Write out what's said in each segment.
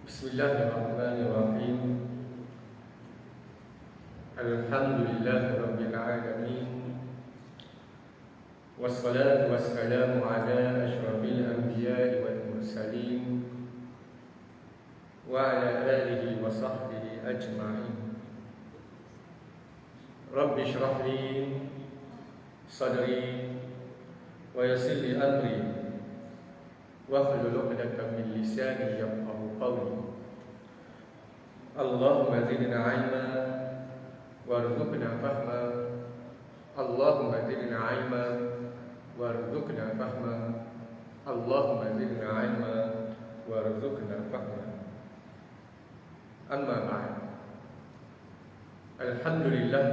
Bismillahirrahmanirrahim. Alhamdulillahirabbil alamin. Wassalatu wassalamu ala asyrafil anbiya'i wal mursalin wa ala alihi wa sahbihi ajma'in. Rabbi shrah li sadri wa yassir li amri wahlul 'uqdatam min lisani yafqahu qawli. Allahumma zidna 'ilma warzuqna fahma. Allahumma zidna 'ilma warzuqna fahma. Allahumma zidna 'ilma warzuqna fahma. Amma ba'd. Alhamdulillah,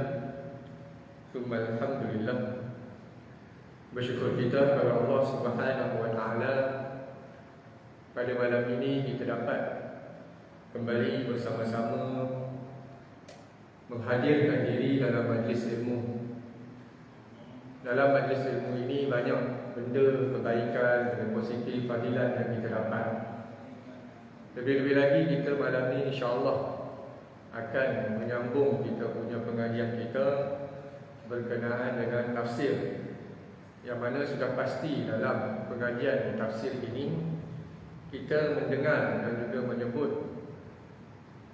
thumma alhamdulillah. Bersyukur kita kepada Allah Subhanahu wa taala, pada malam ini kita dapat kembali bersama-sama menghadirkan diri dalam majlis ilmu. Dalam majlis ilmu ini banyak benda kebaikan, benda positif, fadilat yang kita dapat. Lebih-lebih lagi kita malam ini insya-Allah akan menyambung kita punya pengajian kita berkenaan dengan tafsir, yang mana sudah pasti dalam pengajian tafsir ini kita mendengar dan juga menyebut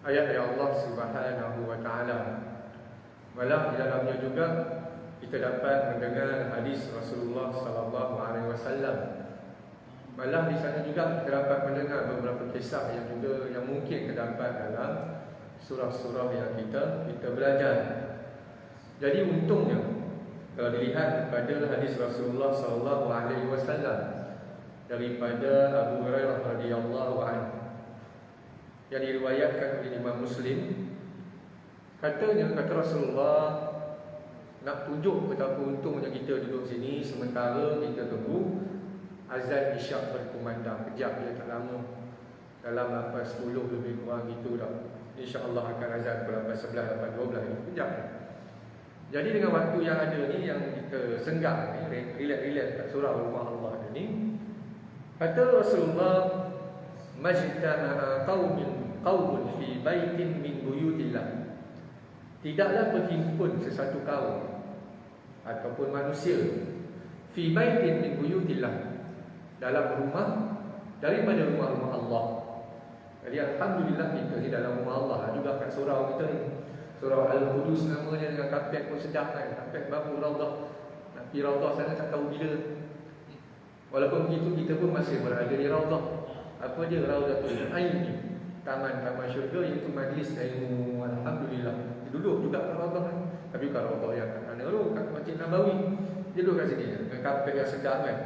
ayat-ayat Allah Subhanahu wa taala. Malah di dalamnya juga kita dapat mendengar hadis Rasulullah sallallahu alaihi wasallam. Malah di sana juga kita dapat mendengar beberapa kisah yang juga yang mungkin terdapat dalam surah-surah yang kita belajar. Jadi untungnya kalau dilihat pada hadis Rasulullah sallallahu alaihi wasallam daripada Abu Hurairah radhiyallahu anhu yang diriwayatkan oleh Imam Muslim, kata Rasulullah, nak tunjuk betapa untungnya kita duduk sini sementara kita tunggu azan isyak berkumandang. Kejap je, tak lama, dalam 10 lebih kurang gitu dah, insya-Allah akan azan pukul 11, 12 ni, kejap je. Jadi dengan waktu yang ada ni, yang kita senggah ni, relax kat surau rumah Allah ni, kata Rasulullah, majtama'a qaumun fi baitin min buyutillah. Tidaklah berhimpun sesuatu kaum ataupun manusia fi baitin min buyutillah, dalam rumah daripada rumah-rumah Allah. Jadi alhamdulillah kita di dalam rumah Allah juga kat surau kita ni. Surau Al-Qudus namanya, dengan kapet pun sedap kan. Kapet baru Raudah. Nak pergi Raudah sana tak tahu bila. Walaupun begitu kita pun masih berada di Raudah. Apa dia Raudatul Ilmi, taman-taman syurga, iaitu majlis ilmu. Alhamdulillah. Duduk juga kat Raudah ni. Tapi bukan Raudah yang kat mana tu, kat Masjid Nabawi. Dia duduk kat sini dengan kapet yang sedap kan.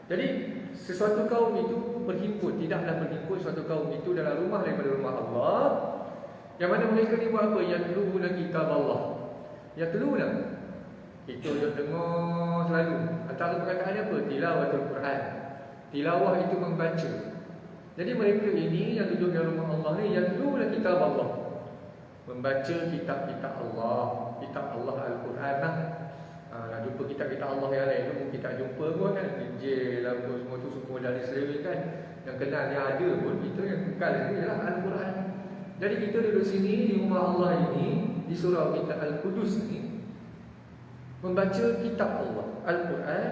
Jadi sesuatu kaum itu berhimpun, tidaklah berhimpun suatu kaum itu dalam rumah daripada rumah Allah, yang mana mereka ni buat apa? Yang teluruna kitab Allah. Yang teluruna itu dia dengar selalu. Antara perkataannya apa? Tilawatul Quran. Tilawah itu membaca. Jadi mereka ini yang duduk di rumah Allah ni, yang teluruna kitab Allah, membaca kitab-kitab Allah. Kitab Allah Al-Quran lah. Nak jumpa kitab-kitab Allah yang lain tu mungkin tak jumpa pun kan. Injil apa semua tu semua dari selewih kan. Yang kenal yang ada pun, kita yang kekal ni ialah Al-Quran. Jadi kita duduk sini di rumah Allah ini, di surau kita Al-Qudus ni, membaca kitab Allah Al-Quran,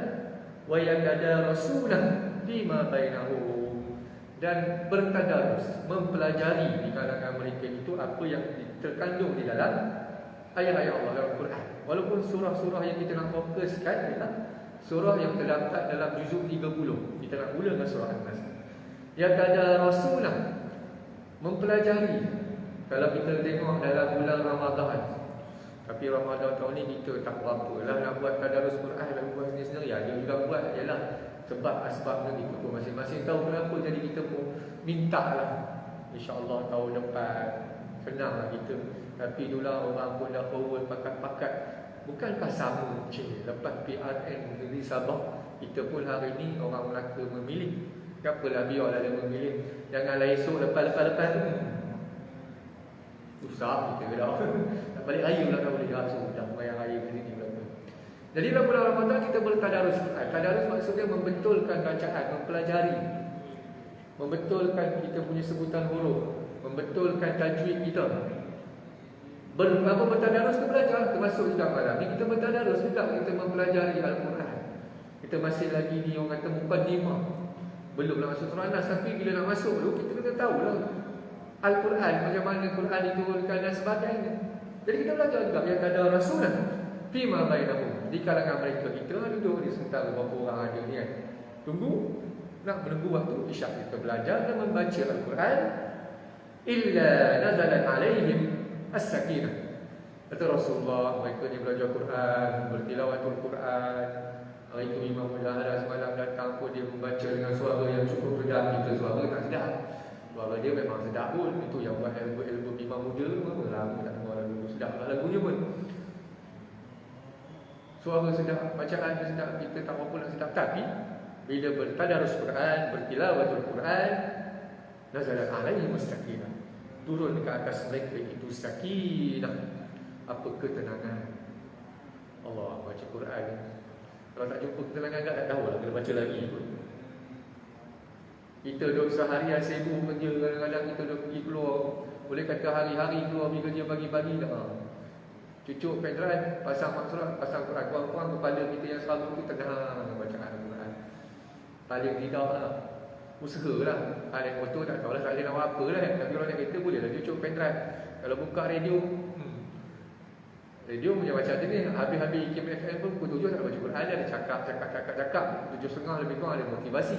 wa yatadarasuuna fima bainahum, dan bertadarus, mempelajari di kalangan mereka itu apa yang terkandung di dalam ayat-ayat Allah dalam Quran. Walaupun surah-surah yang kita nak fokuskan ialah surah yang terdapat dalam juzuk 30. Kita nak mula dengan surah An-Nas. Yatadarasuuna, mempelajari. Kalau kita tengok dalam bulan Ramadan, tapi Ramadan tahun ni kita tak berapa lah nak buat tadarus Quran dan buat sendiri-sendiri. Dia juga buat ialah sebab asbabnya kita pun masing-masing tahu kenapa. Jadi kita pun minta lah, insya-Allah tahun depan senang lah kita. Tapi itulah orang pun dah forward pakat-pakat. Bukankah sama je lepas PRN negeri Sabah, kita pun hari ni orang Melaka memilih. Apalah biarlah dia memilih. Janganlah esok lepas-lepas tu susah kita dah. Nak balik raya pula tak boleh. Sudah bayar raya ke sini pula. Jadi dalam bulan Ramadan kita bertadarus. Tadarus maksudnya membetulkan bacaan, mempelajari, membetulkan kita punya sebutan huruf. membetulkan tajwid kita. Bertadarus tu belajar, termasuk juga malam ni kita bertadarus juga, kita mempelajari Al-Quran. Kita masih lagi ni orang kata muqaddimah, belum nak masuk surah Nas, tapi bila nak masuk dulu kita kena tahulah Al-Quran, macam mana Quran diturunkan dan sebagainya. Jadi kita belajar juga yang ada rasulah fima bainahum, di kalangan mereka. Kita duduk di sementara berapa orang ada ni kan, tunggu, nak menunggu waktu isyak, kita belajar dan membaca Al-Quran. Illa nazalat alaihim as-sakinah. Kata Rasulullah, mereka ni belajar Quran, bertilawatul Quran. Hari itu Imam Mujahara semalam datang pun, dia membaca dengan suara yang cukup redap. Kita suara tak sedap, suara dia memang sedap pun. Itu yang buat album Imam Muda tu, lama tak dengar lagu sedap lah lagunya pun. Suara sedap, bacaan dia sedap, kita tak apa nak sedap. Tapi bila bertadarus Quran, bertilawatul Quran, nazalat alaihim as-sakinah, turun ke atas mereka itu sakinah. Apa ketenangan. Allah baca Quran, kalau tak jumpa ketenangan tak tahu lah, kena baca lagi pun. Kita duduk seharian sibuk kerja, kadang-kadang kita duduk pergi keluar, boleh kata hari-hari keluar pergi kerja pagi-pagi dah. Cucuk pendrive, pasang maksurat, pasang Quran, kurang-kurang kepala kita yang selalu tu tenang bacaan Quran. Paling tidak lah, usaha lah. Ada motor tak tahu lah, tak boleh nak buat apa lah. Tapi orang yang kata boleh lah cucuk pendrive. Kalau buka radio, radio punya macam ni, habis-habis Kim FM pun pukul 7 tak baca Quran, ada cakap 7.30 lebih kurang ada motivasi.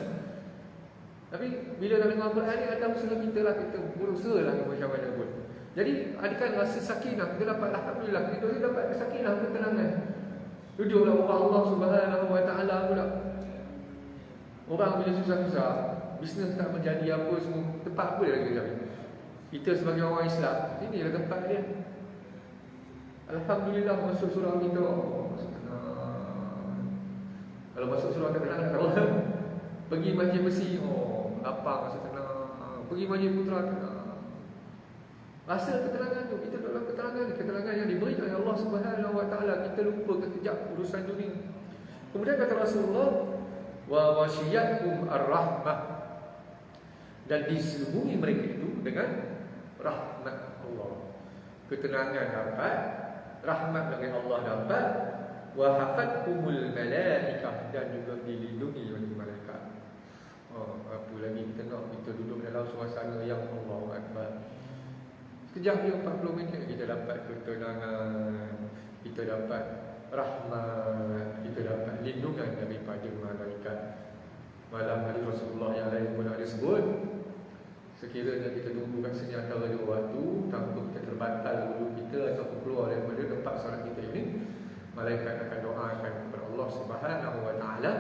Tapi bila dah dengar Quran ni, ada usaha kita lah, kita berusaha lah macam mana pun. Jadi adakah rasa sakinah, kita dapat, alhamdulillah, kita dapat sakinah, ketenangan. Duduklah orang Allah Subhanahu Wa Taala pula. Orang bila susah-susah, bisnes tak menjadi apa semua, tempat apa dia lagi cari? Kita sebagai orang Islam, inilah tempat dia. Alhamdulillah masuk surau kita, kalau masuk surau tenang tak tahu. Pergi Masjid Besi, lapang masuk tenang. Pergi Masjid Putra tenang. Rasa ketenangan tu, kita dalam ketenangan yang diberikan oleh Allah Subhanahu Wa Taala. Kita lupa kekejap urusan dunia. Kemudian kata Rasulullah, wa wasyiyatkum ar-rahmah, dan diselubungi mereka itu dengan rahmat Allah. Ketenangan dapat, rahmat dari Allah dapat, wa hafatkumul malaikah, dan juga dilindungi oleh malaikat. Apa lagi kita nak, kita duduk dalam suasana yang Allahu Akbar. Sekejap dia 40 minit kita dapat ketenangan, kita dapat rahmat, kita dapat lindungan daripada malaikat. Malam hari Rasulullah yang lain pun ada sebut, sekiranya kita tunggu kat sini antara dua waktu, tanpa kita terbatal dulu kita ataupun keluar daripada tempat solat kita ini, malaikat akan doakan kepada Allah Subhanahu Wa Taala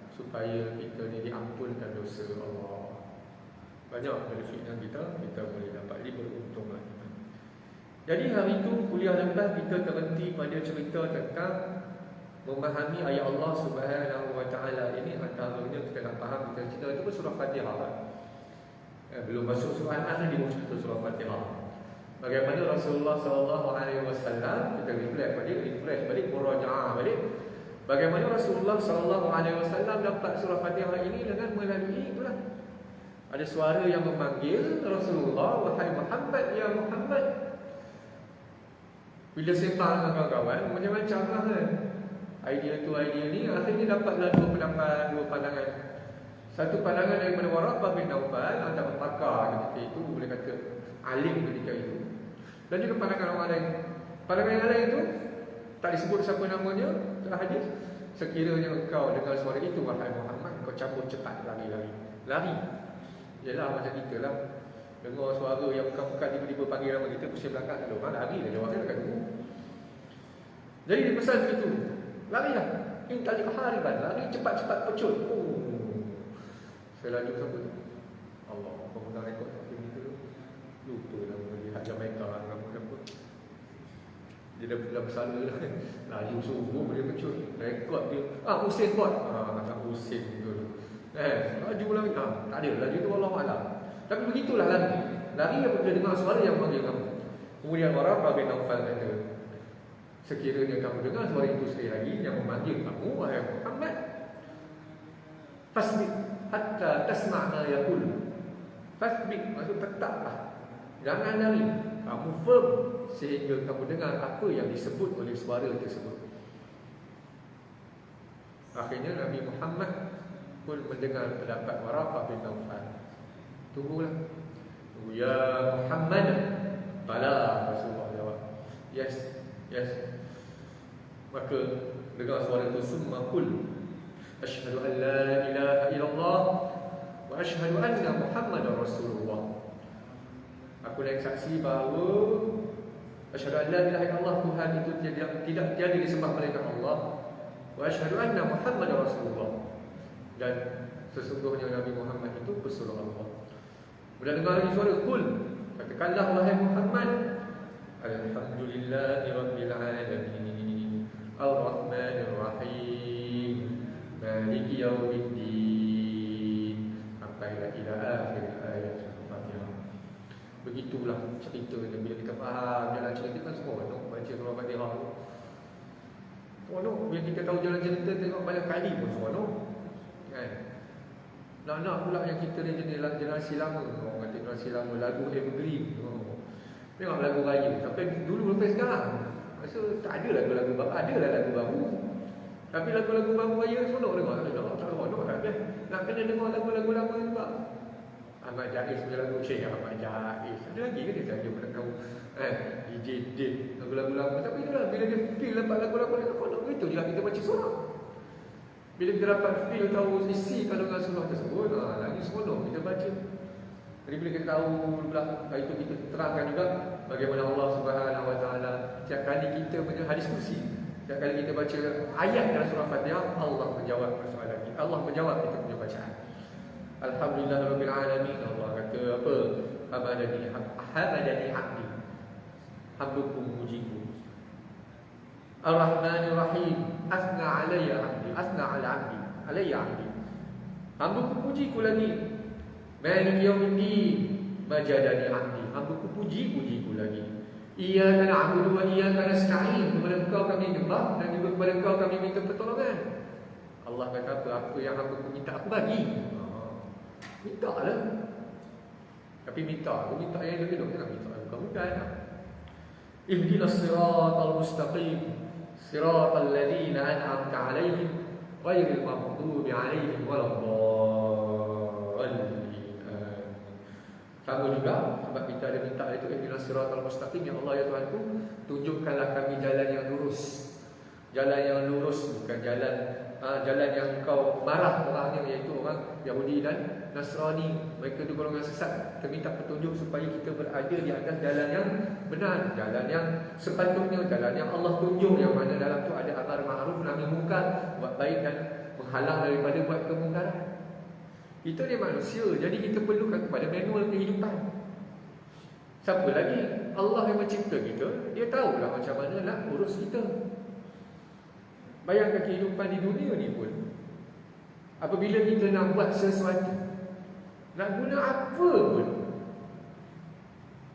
supaya kita ni diampunkan dosa Allah. Banyak benefit yang kita boleh dapat, ini beruntunglah. Jadi hari itu kuliah lepas kita terhenti pada cerita tentang memahami ayat Allah Subhanahu Wa Taala ini. Antaranya kita nak faham, kita cerita itu pun surah Fatihah lah. Belum masuk surah An-Nas lagi baru cerita surah Fatihah. Bagaimana Rasulullah SAW, kita refresh balik, murajaah balik. Bagaimana Rasulullah SAW dapat surah Fatihah ini dengan melalui itulah. Ada suara yang memanggil Rasulullah, wahai Muhammad, ya Muhammad. Bila sembang dengan kawan-kawan, macam-macam lah kan. Idea ni, akhirnya dapatlah dua pendapat, dua pandangan. Satu pandangan daripada Waraqah bin Naufal, antara pakar ketika itu, boleh kata alim ketika itu. Dan juga pandangan orang lain. Pandangan yang lain itu tak disebut siapa namanya dalam hadis. Sekiranya engkau dengar suara itu, wahai Muhammad, kau cabut cepat, lari. Yalah macam kita lah, dengar suara yang bukan-bukan tiba-tiba panggil nama kita, pusing belakang tak ada orang, lari dah jawabnya dekat dulu. Jadi dia pesan begitu, larilah, intalik hariban, lari cepat-cepat pecut. Saya laju siapa tu? Allah, pemegang rekod tak pergi tu. Lupa nama dia, Hak Jamaica nama siapa. Dia dah bersalah lah. Laju subuh dia pecut. Rekod dia, Usain Bolt. Tak Usain tu. Laju lagi. Tak ada, laju tu Allah Alam. Tapi begitulah lari. Lari apabila dengar suara yang panggil kamu. Kemudian Waraqah bin Naufal kata, sekiranya kamu dengar suara itu sekali lagi yang memanggil kamu, wahai Muhammad, fasbik hatta tasma'na yaqul. Fasbik maksud tetaplah. Jangan lari. Kamu firm sehingga kamu dengar apa yang disebut oleh suara tersebut. Akhirnya Nabi Muhammad pun mendengar pendapat Waraqah bin Nawfal. Tunggulah. Tunggu ya Muhammad. Bala, Rasulullah jawab. Yes, yes. Maka dengar suara itu, summa qul asyhadu an la ilaha illallah wa asyhadu anna Muhammadar Rasulullah. Aku naik saksi bahawa asyhadu an la ilaha illallah, Tuhan itu tidak tiada disembah melainkan Allah, wa asyhadu anna Muhammadar Rasulullah, dan sesungguhnya Nabi Muhammad itu pesuruh Allah. Bila dengar lagi suara qul, katakanlah wahai Muhammad, alhamdulillahi rabbil alamin, ar-rahmanir rahim, maliki yaumiddin, sampailah ila akhir ayat Al-Fatihah. Begitulah cerita ni. Bila kita faham jalan cerita kan seronok baca surah Fatihah. Seronok. Bila kita tahu jalan cerita, tengok banyak kali pun seronok, kan? Nak pula yang kita ni jenis generasi lama. Orang kata generasi lama, lagu evergreen. Tengok lagu raya. Sampai dulu sampai sekarang, masa tak ada lagu-lagu baru. Adalah lagu baru, tapi lagu-lagu baru raya seronok dengar. Tak seronok tak ada. Nak kena dengar lagu-lagu lama juga. Ahmad Jais punya lagu, Syekh Ahmad Jais. Ada lagi ke dia? Saya pernah tahu DJ Dave, lagu-lagu lama. Tapi itulah, bila dia feel dapat lagu-lagu dia seronok, begitu juga kita baca surah. Bila kita dapat feel, tahu isi kandungan surah tersebut, lagi seronok kita baca. Jadi bila kita tahu pula, itu kita terangkan juga bagaimana Allah Subhanahu Wa Taala setiap kali kita hadis kursi, setiap kali kita baca ayat dalam surah Fatihah, Allah menjawab persoalan kita. Allah menjawab kita punya bacaan. Alhamdulillah Rabbil Alamin. Allah kata apa? Hamadani abdi, hamduku mujiku. Ar-Rahmanir Rahim, asna alayya abdi, asna ala abdi, alayya abdi, hamduku pujiku lagi. Maliki yaumiddin, majadani abdi, hamduku pujiku lagi. Iyyaka na'budu wa iyyaka nasta'in, kepada Engkau kami menyembah dan juga kepada Engkau kami minta pertolongan. Allah kata apa yang hamduku minta aku bagi. Minta lah. Tapi minta yang elok-elok, jangan minta bukan-bukan. Ihdinas siratal mustaqim, siratal ladzina an'amta 'alaihim, ghairil maghdubi 'alaihim waladdallin. Sama juga sebab kita ada minta itu, ihdinas siratal mustaqim, ya Allah ya Tuhanku, tunjukkanlah kami jalan yang lurus. Jalan yang lurus, bukan jalan yang Engkau marah orangnya, iaitu orang Yahudi dan Nasrani. Mereka itu golongan sesat. Kita minta petunjuk supaya kita berada di atas jalan yang benar, jalan yang sepatutnya, jalan yang Allah tunjuk, yang mana dalam tu ada amar ma'ruf nahi munkar, buat baik dan menghalang daripada buat kemungkaran. Kita ni manusia, jadi kita perlukan kepada manual kehidupan. Siapa lagi? Allah yang mencipta kita, dia tahulah macam mana nak urus kita. Bayangkan kehidupan di dunia ni pun, apabila kita nak buat sesuatu, nak guna apa pun,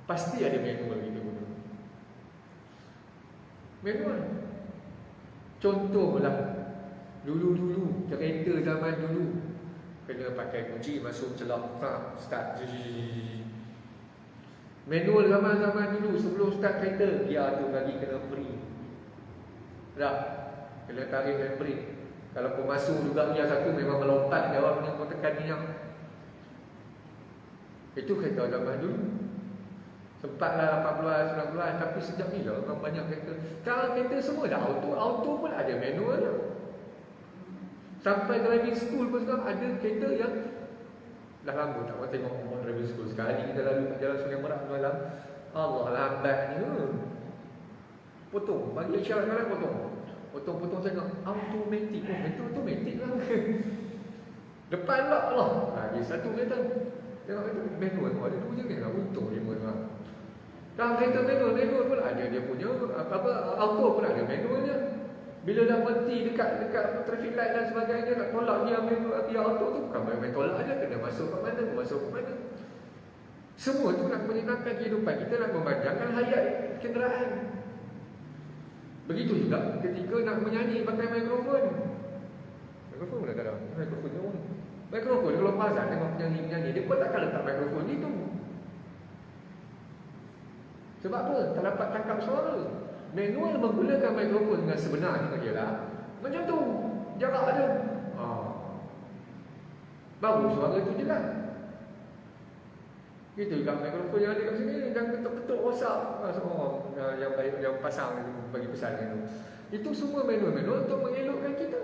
pasti ada manual kita guna. Manual. Contohlah, dulu-dulu, kereta zaman dulu, kena pakai kunci, masuk celah, start. Manual zaman-zaman dulu, sebelum start kereta, gear tu lagi kena free. Tak? Kena tarik handbrake. Kalau kau masuk juga gear satu, memang melompat jawabnya, kau tekan minyak. Itu kereta zaman dulu. Sempatlah 18, 19, tapi sejak bila orang banyak kereta. Sekarang kereta semua dah auto. Auto pun ada manual dah. Sampai driving school pun sekarang ada kereta yang dah lama tak pernah tengok orang driving school. Sekali kita lalu kat jalan Sungai Merak malam, Allah lambatnya. Potong, bagi isyarat kanan potong. Potong-potong tengok automatik. Itu automatik lah. Depan lock lah. Lagi satu kereta. Tengok itu manual. Ada dua je kan. Untung dia manual. Kalau kereta manual pun ada dia punya auto pun ada manualnya. Bila dah berhenti dekat traffic light dan sebagainya, nak tolak dia manual auto tu, bukan main tolak aja, kena masuk ke mana. Semua tu nak menyenangkan kehidupan kita, nak memanjangkan hayat kenderaan. Begitu juga ketika nak menyanyi pakai mikrofon. Mikrofon pun tak ada. Mikrofon kalau pasang tengok penyanyi, dia pun takkan letak mikrofon itu. Sebab apa? Tak dapat tangkap suara. Manual menggunakan mikrofon dengan sebenarnya ialah macam tu, jarak ada. Baru suara tu jelas. Itu juga mikrofon yang ada kat sini, jangan ketuk-ketuk WhatsApp seorang yang baik, yang pasang itu bagi pesan itu. Itu semua manual untuk mengelokkan kita.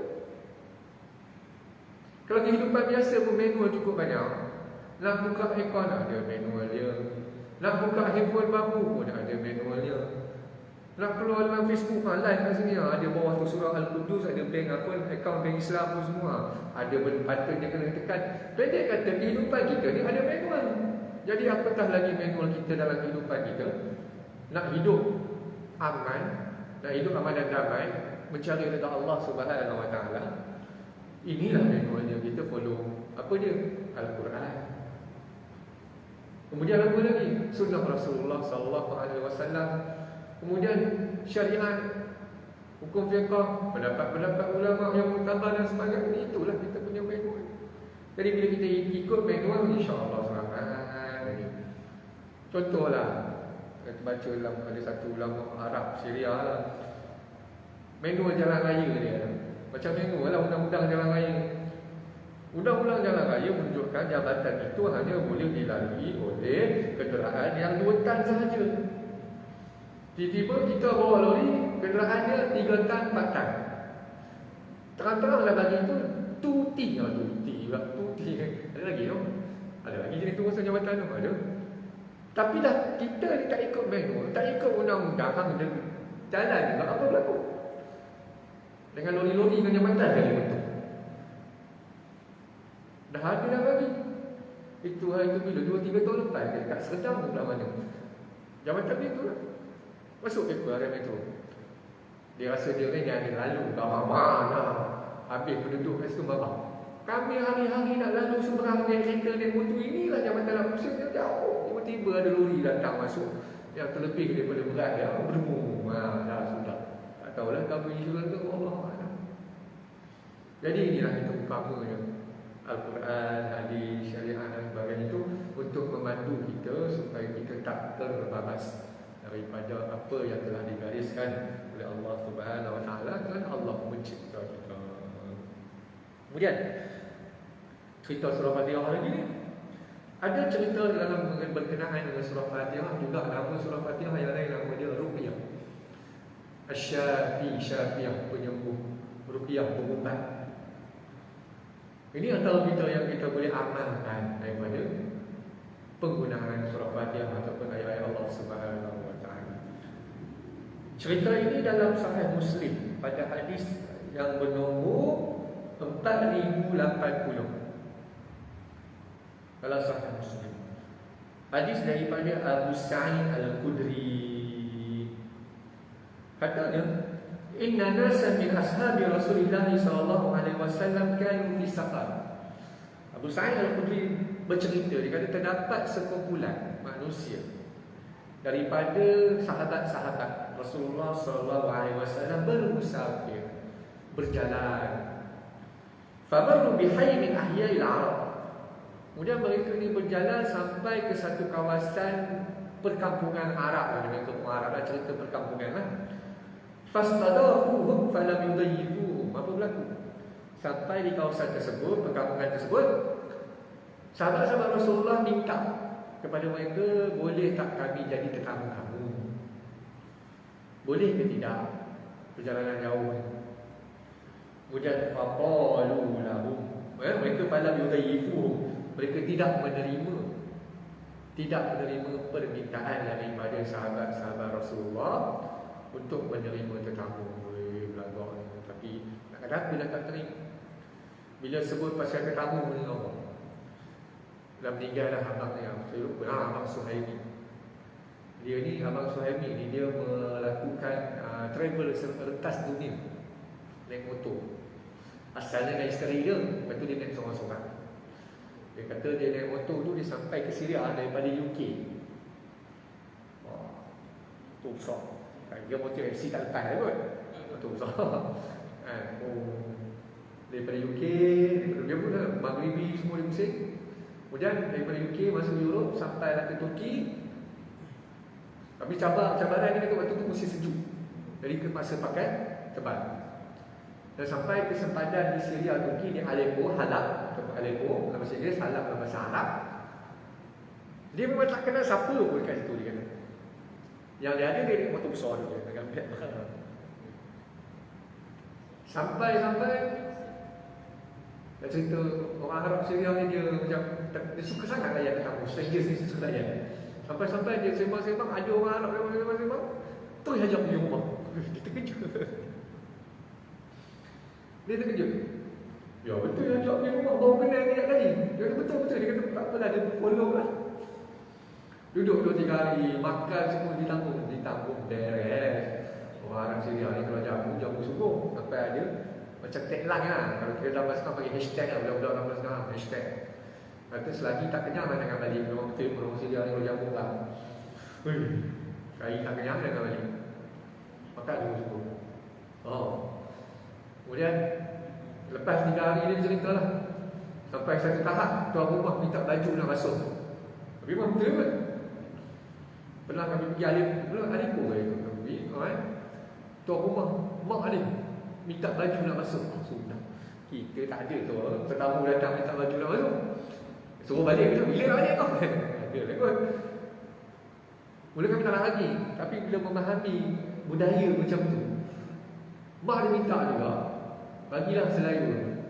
Kalau kehidupan biasa pun manual cukup banyak. Nak buka aircon ada manual dia. Nak buka handphone baru pun ada manual dia. Nak keluar dalam Facebook live kat sini ada bawah tu surah Al-Qudus, ada bank apa, akaun bank Islam pun semua. Ada patutnya kena tekan. Pendek kata kehidupan kita ni ada manual. Jadi apatah lagi manual kita dalam kehidupan kita. Nak hidup aman, nak hidup aman dan damai, mencari redha Allah Subhanahu Wa Taala. Inilah manualnya, kita follow apa dia? Al-Quran. Kemudian apa lagi? Sunnah Rasulullah sallallahu alaihi wasallam. Kemudian syariat, hukum fiqh, pendapat-pendapat ulama yang muktabar dan sebagainya. Itulah kita punya manual. Jadi bila kita ikut manual, insya-Allah selamat. Contohlah, kita baca dalam ada satu ulama Arab Syria lah, manual jalan raya dia. Macam manual lah undang-undang jalan raya. Undang-undang jalan raya menunjukkan jabatan itu hanya boleh dilalui oleh kenderaan yang 2 tan sahaja. Tiba-tiba kita bawa lori, kenderaannya 3 tan, 4 tan. Terang-teranglah bagi itu tuti. Tuti. Ada lagi tu? Ada lagi jenis turusan jabatan tu? Ada. Tapi dah kita ni tak ikut manual, tak ikut undang-undang, jalan juga apa berlaku? Dengan lori-lori dengan jabatan kali betul. Dah ada dah bagi. Itu hari tu bila 2-3 tahun lepas dekat Serdang pula mana. Jabatan dia tu lah. Masuk paper hari itu. Dia rasa dia ni jangan lalu mana. Habis penduduk kat situ marah. Kami hari-hari nak lalu seberang naik kereta naik motor, inilah jabatan nak pusing dia jauh. Tiba-tiba ada lori datang masuk yang terlebih daripada berat dia bermu. Dah sudah. Tak tahulah cover insurans tu Allah. Jadi inilah kita utamanya Al-Quran, hadis, syariat dan sebagainya itu untuk membantu kita supaya kita tak terbabas daripada apa yang telah digariskan oleh Allah Subhanahu Wa Taala kerana Allah mencipta kita. Kemudian cerita surah Fatihah lagi ni. Ada cerita dalam berkenaan dengan surah Fatihah juga, nama surah Fatihah yang lain nama dia Ruqyah. Asy-Syafi, Syafi'ah penyembuh, Ruqyah pengubat. Ini antara kita yang kita boleh amalkan daripada penggunaan surah Fatihah ataupun ayat-ayat Allah Subhanahu Wa Taala. Cerita ini dalam Sahih Muslim pada hadis yang bernombor 4080. Dalam Sahih Muslim. Hadis daripada Abu Sa'id Al-Khudri. Katanya, inna nasan min ashabi Rasulillah sallallahu alaihi wasallam kanu fi safar. Abu Sa'id Al-Khudri bercerita, dia kata terdapat sekumpulan manusia daripada sahabat-sahabat Rasulullah sallallahu alaihi wasallam bermusafir, berjalan. Famarru bihayy min ahya'il Arab. Kemudian mereka ni berjalan sampai ke satu kawasan perkampungan Arab. Dengan kampung Arab lah, cerita perkampungan lah. Fastadafuhum falam yudayyifuhum. Apa berlaku? Sampai di kawasan tersebut, perkampungan tersebut, sahabat-sahabat Rasulullah minta kepada mereka, boleh tak kami jadi tetamu kamu? Boleh ke tidak? Perjalanan jauh. Kemudian faqalu lahum. Mereka falam yudayyifuhum. Mereka tidak menerima permintaan daripada sahabat-sahabat Rasulullah untuk menerima tetamu. Belagak. Tapi kadang-kadang bila tak terima, bila sebut pasal tetamu ni Allah, dah meninggal dah abang yang saya lupa, Abang Suhaimi. Dia ni Abang Suhaimi ni dia melakukan travel serentas dunia naik motor. Asalnya dari isteri dia, lepas tu dia naik seorang-seorang. Dia kata dia naik motor tu dia sampai ke Syria daripada UK. Tu besar. Dia motor FC tak lepas kot. Tu besar. Daripada UK, daripada dia pun Maghribi semua dia pusing. Kemudian daripada UK masuk Europe sampailah ke Turki. Tapi cabaran ni waktu tu musim sejuk. Jadi terpaksa pakai tebal. Dan sampai ke sempadan di Syria, Turki, di Aleppo, Halab, ataupun Aleppo dalam bahasa Inggeris, Halab dalam bahasa Arab. Dia memang tak kenal siapa pun kat situ, dia kata. Yang dia ada, dia naik motor besar tu, dia dengan beg mahal. Sampai dia cerita orang Arab Syria ni dia macam dia suka sangat layan tetamu. Strangers ni suka layan. Sampai dia sembang-sembang, ada orang Arab sembang-sembang, terus ajak pergi rumah. Dia terkejut. Dia terkejut. Ya betul, ajak pergi rumah, baru kenal dia kali. Dia kata betul. Dia kata tak apalah, dia follow lah. Duduk 2-3 hari, makan semua ditanggung beres. Orang Arab Syria ni kalau jamu subuh sampai ada macam tagline lah. Kalau kita dalam sekarang bagi hashtag lah, budak-budak dalam sekarang hashtag. Kata selagi tak kenyang jangan balik. Orang betul orang Syria ni kalau jamu lah. Sekali tak kenyang jangan balik. Makan dulu subuh. Kemudian lepas 3 hari dia cerita lah. Sampai satu tahap tuan rumah minta baju nak basuh. Tapi memang betul kan? Pernah kami pergi Aleppo ke itu? Kami pergi, tuan rumah, mak Alim minta baju nak basuh. Sudah. Kita tak ada tu. Tetamu datang minta baju nak basuh. Suruh balik kita, bila balik kau? Dia lah kot. Mula kami tak nak lagi. Tapi bila memahami budaya macam tu, mak dia minta juga, bagilah selayu.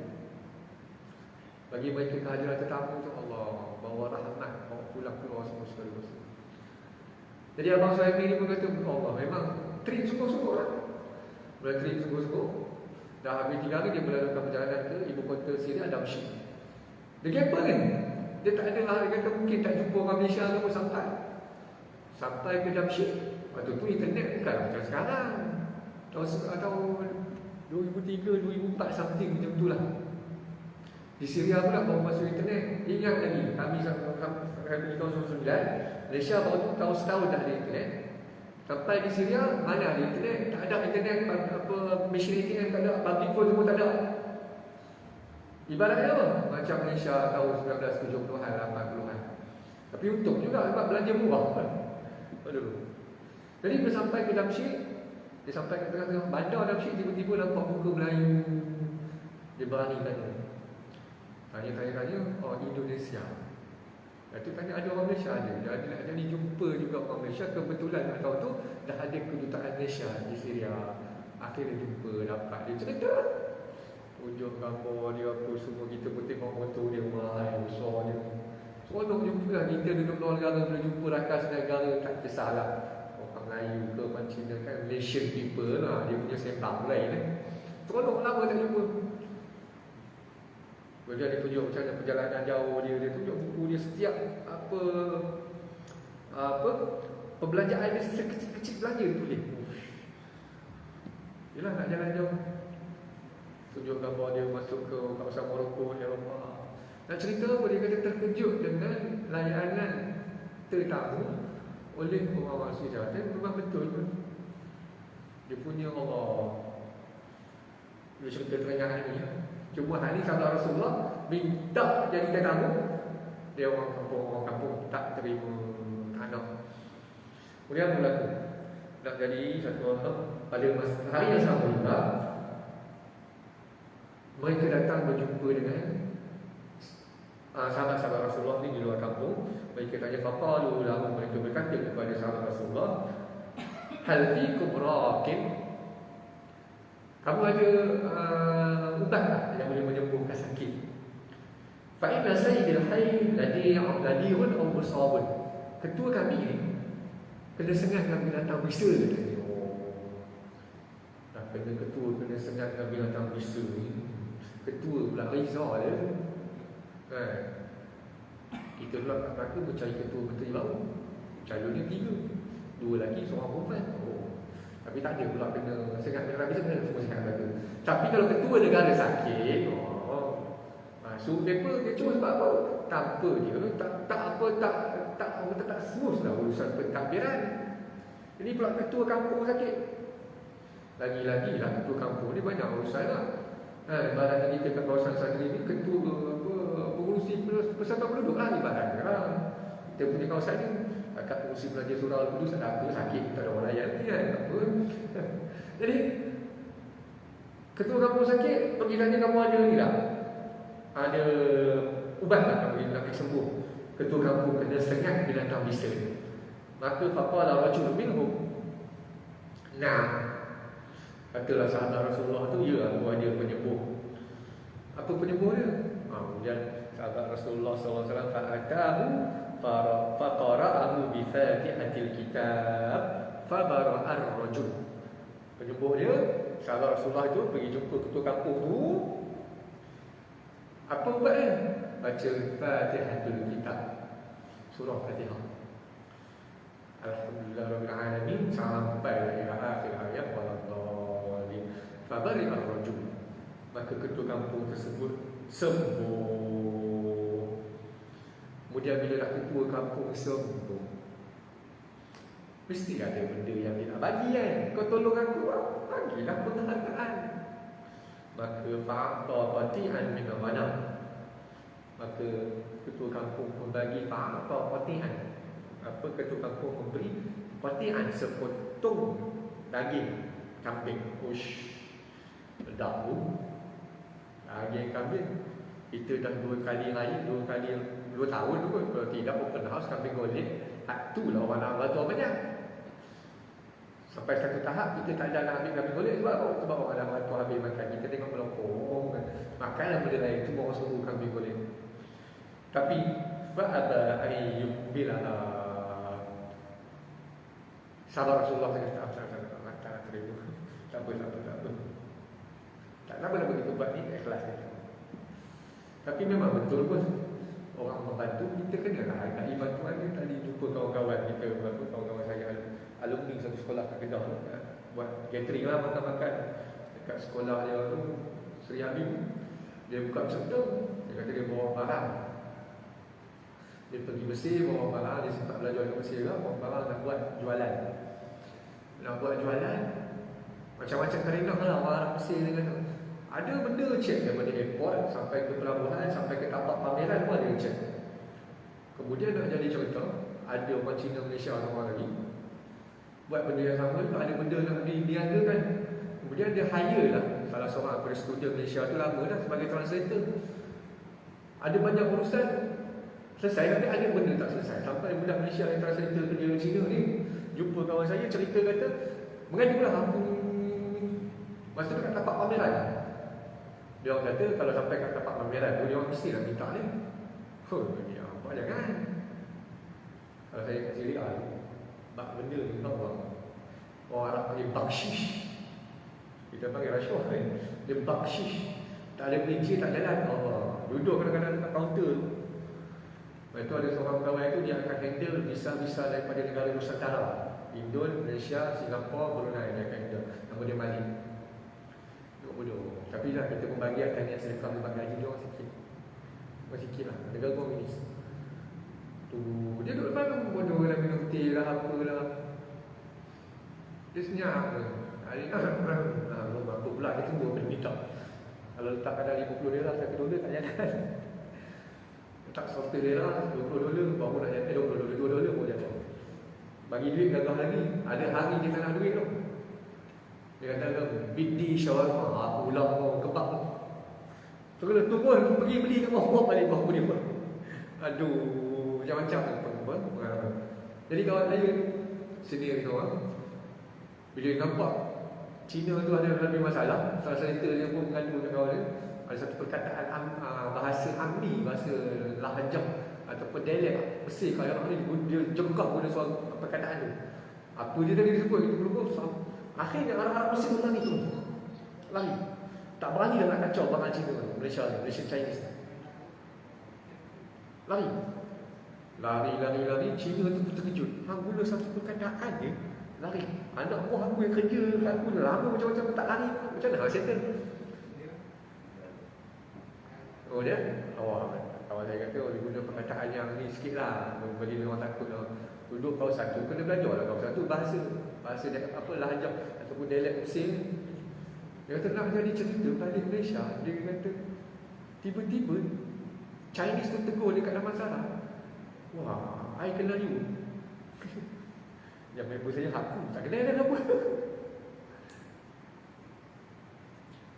Bagi mereka kehadiran tetamu tu, Allah bawa rahmat, bawa pulang keluar semua sekali. Jadi abang saya ni pun kata, Allah memang treat sungguh-sungguh lah. Bila treat sungguh-sungguh, dah habis 3 hari dia melakukan perjalanan ke ibu kota Syria, Damsyik. Dia gamble kan? Dia tak ada lah, dia kata mungkin tak jumpa orang Malaysia tu pun sampai ke Damsyik. Waktu tu internet bukan macam sekarang. Tahun 2003, 2004 something macam tu lah. Di Syria pula baru masuk internet. Ingat lagi, kami tahun 1999, Malaysia baru tahun setahun dah ada internet. Sampai di Syria, mana ada internet? Tak ada internet, mesin ATM tak ada, public phone semua tak ada. Ibaratnya apa? Macam Malaysia tahun 1970-an, 80-an. Tapi untung juga sebab belanja murah kan. Dulu. Jadi bila sampai ke Damsyik, dia sampai ke tengah-tengah bandar Damsyik, tiba-tiba nampak muka Melayu. Dia berani tanya. Tanya, Indonesia. Lepas tu tanya ada orang Malaysia ada. Jadi jumpa juga orang Malaysia. Kebetulan tahun tu dah ada kedutaan Malaysia di Syria. Akhirnya jumpa, dapat. Dia cerita. Tunjuk gambar dia apa semua. Kita pun tengok motor dia mahal, besar dia. Seronok jumpa lah. Kita duduk luar negara, bila jumpa rakan negara, tak kisahlah. Orang Melayu ke, orang Cina kan, Malaysian people lah. Dia punya sembang lain kan. Seronok lama tak jumpa. Dia tunjuk macam mana perjalanan jauh dia tunjuk buku dia setiap perbelanjaan dia kecil-kecil belanja dia tulis. Yalah nak jalan jauh. Tunjuk gambar dia masuk ke kawasan Morocco, Eropah. Nak cerita apa, dia kata terkejut dengan layanan tetamu oleh orang-orang Syria. Dan memang betul pun. Dia punya Allah. Dia cerita terenggah ni. Cuma hari ni sahabat Rasulullah minta jadi tetamu, dia orang kampung tak terima anak. Kemudian berlaku nak jadi satu orang pada hari yang sama juga. Mereka datang berjumpa dengan sahabat-sahabat Rasulullah ni di luar kampung. Mereka tanya faqalu lahu, mereka berkata kepada sahabat Rasulullah, hal fikum raqib, kamu ada ubat yang boleh menyembuhkan sakit. Fa inna sayyidil hayy ladirun aw musabun. Ketua kami ni kena sengat dengan binatang bisa katanya. Dah kena ketua kena sengat dengan binatang bisa ni. Ketua pula Reza dia. Kan? Kita pula tak berapa mencari ketua menteri baru. Calonnya 3. 2 lelaki, seorang perempuan. Tapi tak ada pula kena sengat binatang bisa, kena semua sengat belaka. Tapi kalau ketua negara sakit, so mereka dia cuma sebab apa? Tanpa dia tak smooth lah urusan pentadbiran. Ini pula ketua kampung sakit. Lagi-lagi lah ketua kampung ni banyak urusan lah. Ibaratnya kita kat kawasan Sagri ni ketua pengurusi persatuan penduduk lah ibaratnya lah. Kita punya kawasan ni Akak mesti belajar surah Al-Qudus, tak ada apa, sakit, tak ada orang layan kan, tak apa. Jadi ketua kampung sakit, pergi tanya kamu ada ni tak? Ada ubat tak kamu nak sembuh? Ketua kampung kena sengat binatang bisa. Maka faqala rajulun minhum, nah, katalah sahabat Rasulullah tu, ya, aku ada penyembuh. Apa penyembuh dia? Kemudian sahabat Rasulullah SAW fa'atahu faqara'ahu bi fatihatil kitab fabara'ar rajul. Penyembuh dia, sahabat Rasulullah tu pergi jumpa ketua kampung tu. Apa ubat dia? Baca fatihatul kitab, surah Fatihah. Alhamdulillah Rabbil Alamin sampai ila akhir ayat waladhdallin. Fabara'ar rajul. Maka ketua kampung tersebut sembuh. Kemudian bila dah ketua kampung sembuh, mesti ada benda yang dia nak bagi kan. Kau tolong aku, bagilah penghargaan. Maka fa'ata qati'an min al-ghanam. Maka ketua kampung pun bagi fa'ata qati'an. Apa ketua kampung memberi? Qati'an, sepotong daging kambing. Ush, sedap tu. Daging kambing. Kita dah 2 kali raya, 2 tahun tu pun. Kalau tidak open house kambing golek, tu lah orang nak batu banyak. Sampai satu tahap kita tak ada nak ambil kambing golek. Sebab apa? Sebab orang dah batu habis makan. Kita tengok melokong, makanlah benda lain. Cuma orang suruh kambing golek. Tapi fa'aba ayyub bila sahabat Rasulullah kata, tak terima. Tak apa. Tak apa nak begitu buat ni, ikhlas saja. Tapi memang betul pun, orang membantu kita kena lah hargai bantuan dia. Tadi jumpa kawan-kawan kita, kawan-kawan saya alumni satu sekolah kat Kedah, buat catering lah, makan-makan dekat sekolah dia tu, Seri Habib. Dia buka sabda, dia kata dia bawa barang. Dia pergi Mesir bawa barang, dia sempat belajar di Mesir lah, bawa barang nak buat jualan. Nak buat jualan, macam-macam karenah lah orang Mesir dia kata. Ada benda cek daripada airport sampai ke pelabuhan, sampai ke tapak pameran pun ada cek. Kemudian nak jadi contoh, ada orang Cina, Malaysia atau orang lagi buat benda yang sama, ada benda nak diniagakan. Kemudian dia hire lah salah seorang student Malaysia tu, lama dah sebagai translator. Ada banyak urusan selesai, tapi ada benda tak selesai. Sampai budak Malaysia yang translator kerja Cina ni jumpa kawan saya, cerita kata, mengadulah aku masa dekat tapak pameran. Dia orang kata kalau sampai kat tapak pameran tu, dia orang mesti nak minta ni. Dia apa jangan. Kalau saya kat sini bak benda ni tahu orang Arab panggil bakshish. Kita panggil rasuah kan. Dia bakshish. Tak ada perici, tak jalan. Duduk kadang-kadang dekat kaunter tu. Lepas tu ada seorang kawan itu, dia akan handle visa-visa daripada negara Nusantara, Indon, Malaysia, Singapura, Brunei. Dia akan handle. Nama dia Malik. Bodoh. Tapi lah kita membagi akan yang sedekah memang gaji dia orang sikit. Orang sikit lah. Ada gangguan minis. Dia duduk depan bodoh lah, minum teh lah, apalah. Dia senyap ke. Hari ni berapa pula dia tunggu apa dia minta. Kalau letak kadang $50, $1 tak jalan. Letak $100, $20 baru nak jalan. $20, $2 baru jalan. Bagi duit gagah lagi. Ada hari dia tak nak duit tu. Dia kata, bidi shawarma, aku ulang kau kebab tu. So kena turun, pergi beli kat bawah, balik bawah dia pun. Aduh, macam-macam pengalaman. Jadi kawan saya sendiri tu bila dia nampak Cina tu ada lebih masalah, translator dia pun mengadu dengan kawan dia. Ada satu perkataan bahasa Amni, bahasa Lahajah ataupun dialek Mesir, kalau orang ni dia jengkak guna soal perkataan tu. Apa dia tadi disebut, itu berapa. Akhirnya orang-orang Mesir lari tu. Lari. Tak berani dah nak kacau barang Cina, Malaysian Chinese. Lari. Cina tu pun terkejut. Hang guna satu perkataan dia, lari. Anak buah aku yang kerja aku dah lama macam-macam tak lari. Macam mana settle? Oh dia? Kawan saya kata, dia guna perkataan yang ni sikit lah, bagi dia orang takut lah. Duduk kau satu, kena belajar lah kau satu bahasa dia apa, Lahajah ataupun dialek Mesir. Dia kata nak jadi cerita balik Malaysia. Dia kata tiba-tiba Chinese tu tegur dekat dalam masalah. Wah, I kenal you. Yang member saya aku, tak kenal dah apa.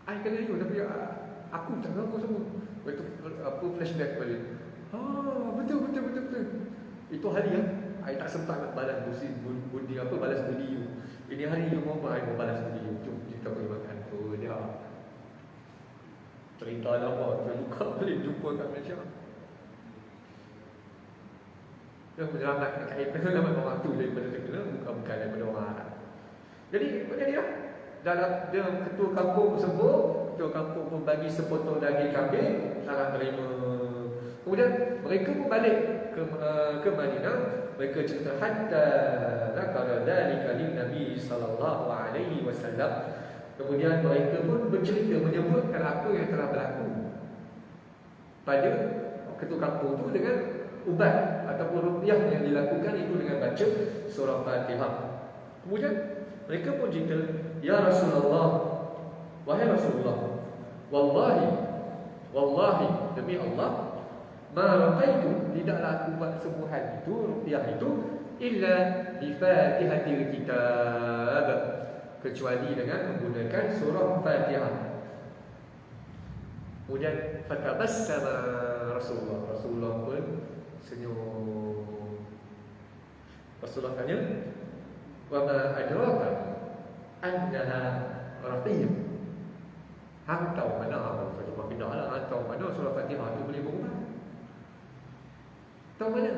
I kenal you tapi aku tak tahu apa semua. Lepas tu apa flashback balik. Betul. Itu hari I tak sempat nak balas budi apa balas budi you. Ini hari you mau balas budi you. Jom kita pergi makan. Oh dia cerita lama saya luka balik jumpa kat Malaysia. Dia menyelamatkan kaitan dalam orang tu daripada terkena, bukan daripada orang Arab. Jadi apa jadi lah? Dalam dia ketua kampung tersebut, ketua kampung pun bagi sepotong daging kambing, salah terima. Kemudian mereka pun balik ke Madinah. Mereka cerita hatta nakala dzalika lin Nabi sallallahu alaihi wasallam. Kemudian mereka pun bercerita menyebutkan apa yang telah berlaku pada ketua kampung tu dengan ubat ataupun ruqyah yang dilakukan itu dengan baca surah Fatihah. Kemudian mereka pun cerita, ya Rasulullah, wahai Rasulullah, wallahi demi Allah, ma raqaitu, tidaklah aku buat sembuhan itu, ruqyah itu, illa bi Fatihatil kitab, kecuali dengan menggunakan surah Fatihah. Kemudian fatabassama Rasulullah pun senyum. Rasulullah tanya, wa ma adraka annaha raqiyah. Hang tahu mana apa? Cuma kena lah, hang tahu mana surah Fatihah itu boleh berubat? Tahu mana?